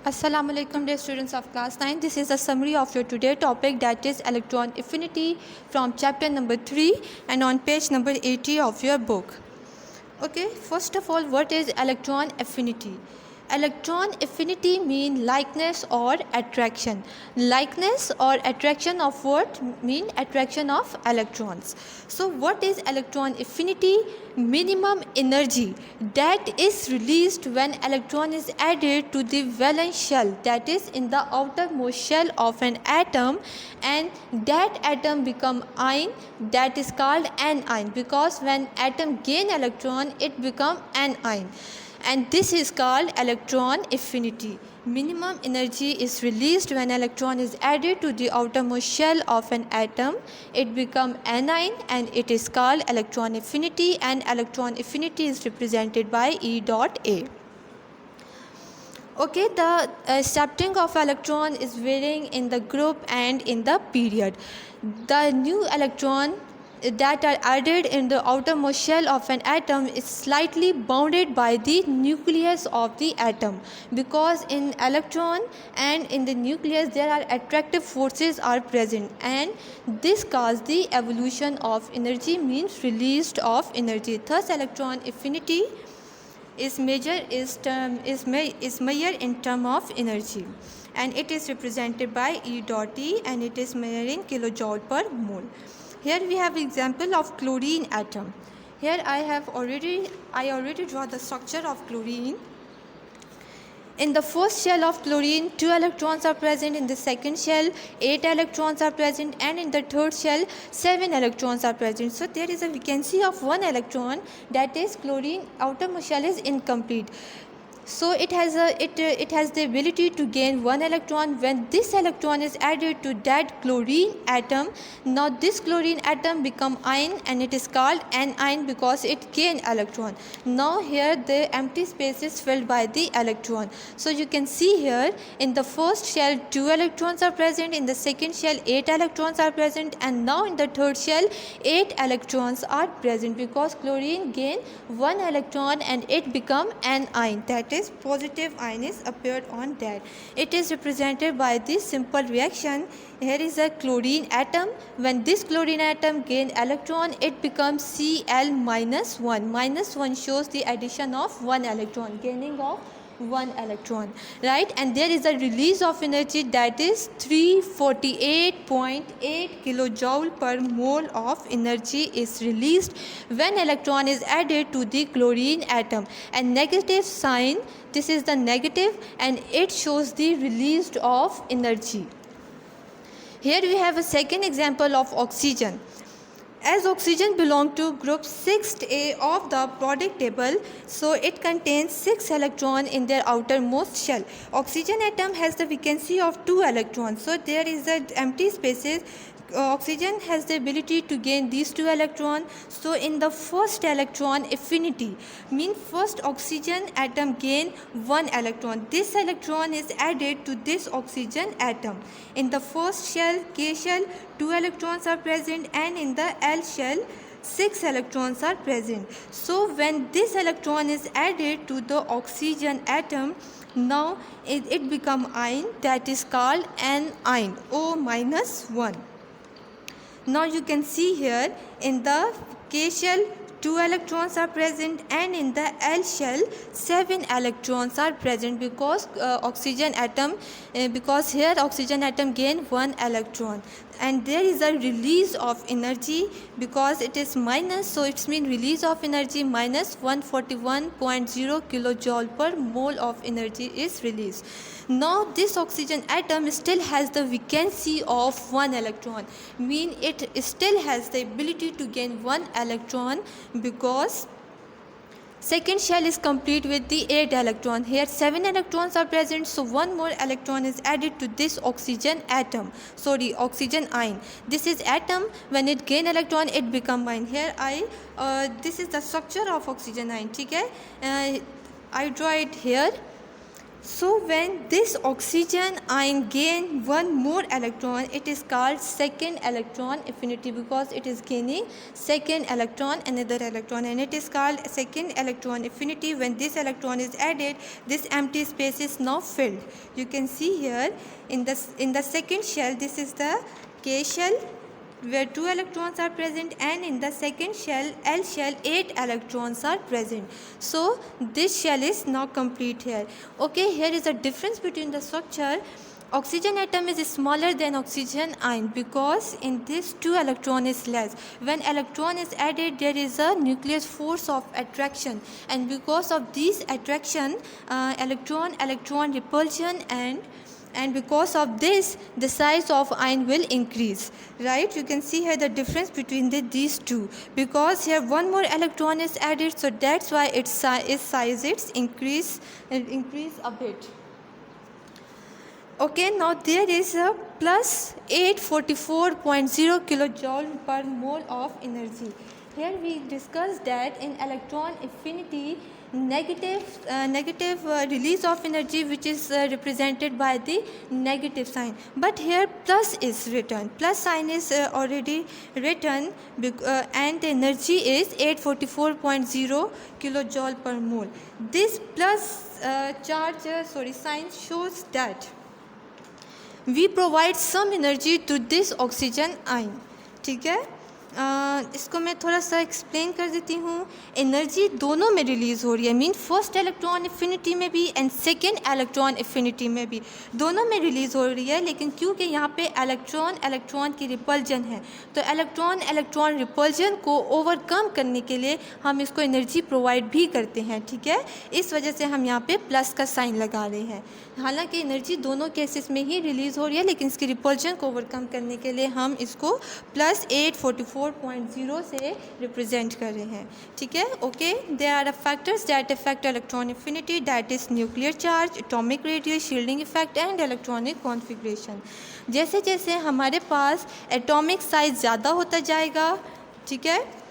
Assalamu alaikum dear students of class 9. This is a summary of your today topic, that is electron affinity, from chapter number 3 and on page number 80 of your book. Okay, first of all, what is electron affinity? Electron affinity mean likeness or attraction. Likeness or attraction of what? Mean attraction of electrons. So what is electron affinity? Minimum energy that is released when electron is added to the valence shell, that is in the outermost shell of an atom, and that atom become ion, that is called anion, because when atom gain electron it become anion, and this is called electron affinity. Minimum energy is released when electron is added to the outermost shell of an atom. It become anion and it is called electron affinity, and electron affinity is represented by E dot A. Okay, the shifting of electron is varying in the group and in the period. The new electron that are added in the outermost shell of an atom is slightly bounded by the nucleus of the atom, because in electron and in the nucleus there are attractive forces are present, and this causes the evolution of energy, means released of energy. Thus electron affinity is measured in term of energy, and it is represented by E dot E, and it is measured in kilojoule per mole. Here we have example of chlorine atom. Here I already draw the structure of chlorine. In the first shell of chlorine, 2 electrons are present. In the second shell, 8 electrons are present, and in the third shell, 7 electrons are present. So there is a vacancy of 1 electron, that is chlorine outermost shell is incomplete. So it has the ability to gain 1 electron. When this electron is added to that chlorine atom, now this chlorine atom become ion, and it is called anion because it gain electron. Now here the empty space is filled by the electron. So you can see here in the first shell 2 electrons are present, in the second shell 8 electrons are present, and now in the third shell 8 electrons are present, because chlorine gain 1 electron and it become anion, that is positive ion is appeared on that. It is represented by this simple reaction. Here is a chlorine atom. When this chlorine atom gain electron, it becomes Cl minus 1. Minus 1 shows the addition of 1 electron, gaining of 1 electron, right? And there is a release of energy, that is 348.8 kilojoule per mole of energy is released when electron is added to the chlorine atom. And negative sign, this is the negative, and it shows the released of energy. Here we have a second example of oxygen. As oxygen belongs to group 6A of the periodic table, so it contains 6 electrons in their outermost shell. Oxygen atom has the vacancy of 2 electrons, so there is an empty spaces. Oxygen has the ability to gain these 2 electrons. So in the first electron affinity, mean first oxygen atom gain 1 electron. This electron is added to this oxygen atom. In the first shell, K shell, 2 electrons are present, and in the L shell 6 electrons are present. So when this electron is added to the oxygen atom, now it become ion, that is called anion, O minus 1. Now you can see here in the K shell 2 electrons are present, and in the L shell 7 electrons are present, because because here oxygen atom gain 1 electron, and there is a release of energy because it is minus, so it's mean release of energy minus 141.0 kilojoule per mole of energy is released. Now this oxygen atom still has the vacancy of 1 electron, mean it still has the ability to gain 1 electron, because second shell is complete with the 8 electron. Here 7 electrons are present, so 1 more electron is added to this oxygen oxygen ion. This is atom, when it gain electron it become ion. Here this is the structure of oxygen ion, okay? I draw it here. So when this oxygen ion gain one more electron, it is called second electron affinity, because it is gaining second electron, another electron, and it is called second electron affinity. When this electron is added, this empty space is now filled. You can see here in the second shell, this is the K shell where 2 electrons are present, and in the second shell, L shell, 8 electrons are present. So this shell is now complete here. Okay, here is a difference between the structure. Oxygen atom is smaller than oxygen ion because in this 2 electron is less. When electron is added, there is a nucleus force of attraction, and because of this attraction, electron repulsion, and because of this, the size of ion will increase, right? You can see here the difference between these two, because here one more electron is added, so that's why its size increase a bit. Okay, now there is a plus 844.0 kilojoule per mole of energy. Here we discussed that in electron affinity, negative release of energy, which is represented by the negative sign, but here plus is written, plus sign is already written, and the energy is 844.0 kilojoule per mole. This plus sign shows that we provide some energy to this oxygen ion. ठीक है, इसको मैं थोड़ा सा explain कर देती हूँ. Energy दोनों में रिलीज़ हो रही है, मीन फर्स्ट इलेक्ट्रॉन एफिनिटी में भी एंड सेकेंड इलेक्ट्रॉन एफिनिटी में भी, दोनों में रिलीज़ हो रही है. लेकिन क्योंकि यहाँ पे इलेक्ट्रॉन की रिपल्जन है, तो इलेक्ट्रॉन रिपल्जन को ओवरकम करने के लिए हम इसको एनर्जी प्रोवाइड भी करते हैं. ठीक है, इस वजह से हम यहाँ पे प्लस का साइन लगा रहे हैं. हालांकि एनर्जी दोनों केसेस में ही रिलीज़ हो रही है, लेकिन इसकी रिपल्जन को ओवरकम करने के लिए हम इसको प्लस 844.0 से रिप्रेजेंट कर रहे हैं. ठीक है, okay. There are factors that affect electron affinity, that is nuclear charge, atomic radius, shielding effect and electronic configuration. जैसे जैसे हमारे पास एटॉमिक साइज ज़्यादा होता जाएगा, ठीक है,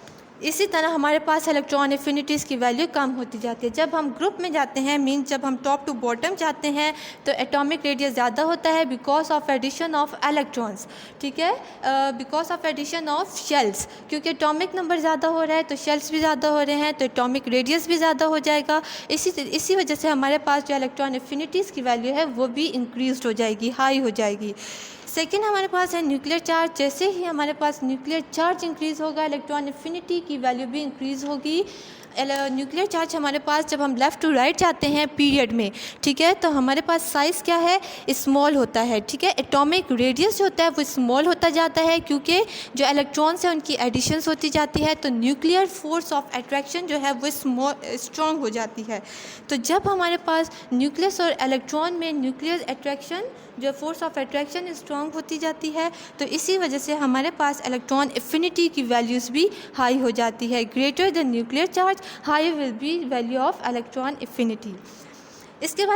इसी तरह हमारे पास इलेक्ट्रॉन एफिनिटीज़ की वैल्यू कम होती जाती है. जब हम ग्रुप में जाते हैं, मीन जब हम टॉप टू बॉटम जाते हैं, तो एटॉमिक रेडियस ज़्यादा होता है because of addition of electrons. ठीक है, because of addition of shells, क्योंकि एटॉमिक नंबर ज़्यादा हो रहा है तो शेल्स भी ज़्यादा हो रहे हैं, तो एटॉमिक रेडियस भी ज़्यादा हो जाएगा. इसी वजह से हमारे पास जो इलेक्ट्रॉन एफिनिटीज़ की वैल्यू है वो भी इंक्रीज हो जाएगी, हाई हो जाएगी. सेकेंड हमारे पास है न्यूक्लियर चार्ज. जैसे ही हमारे पास न्यूक्लियर चार्ज इंक्रीज़ होगा, इलेक्ट्रॉन एफिनिटी की वैल्यू भी इंक्रीज़ होगी. न्यूक्लियर चार्ज हमारे पास जब हम लेफ़्ट टू राइट जाते हैं पीरियड में, ठीक है, तो हमारे पास साइज़ क्या है, स्मॉल होता है. ठीक है, एटॉमिक रेडियस जो होता है वो स्मॉल होता जाता है, क्योंकि जो इलेक्ट्रॉन्स हैं उनकी एडिशंस होती जाती है, तो न्यूक्लियर फोर्स ऑफ अट्रैक्शन जो है वो स्ट्रॉन्ग हो जाती है. तो जब हमारे पास न्यूक्लियस और इलेक्ट्रॉन में न्यूक्लियर अट्रैक्शन, जो फोर्स ऑफ अट्रैक्शन स्ट्रॉन्ग होती जाती है, तो इसी वजह से हमारे पास इलेक्ट्रॉन एफिनिटी की वैल्यूज़ भी हाई हो जाती है. Greater than nuclear charge, high will be value of electron affinity. इसके बाद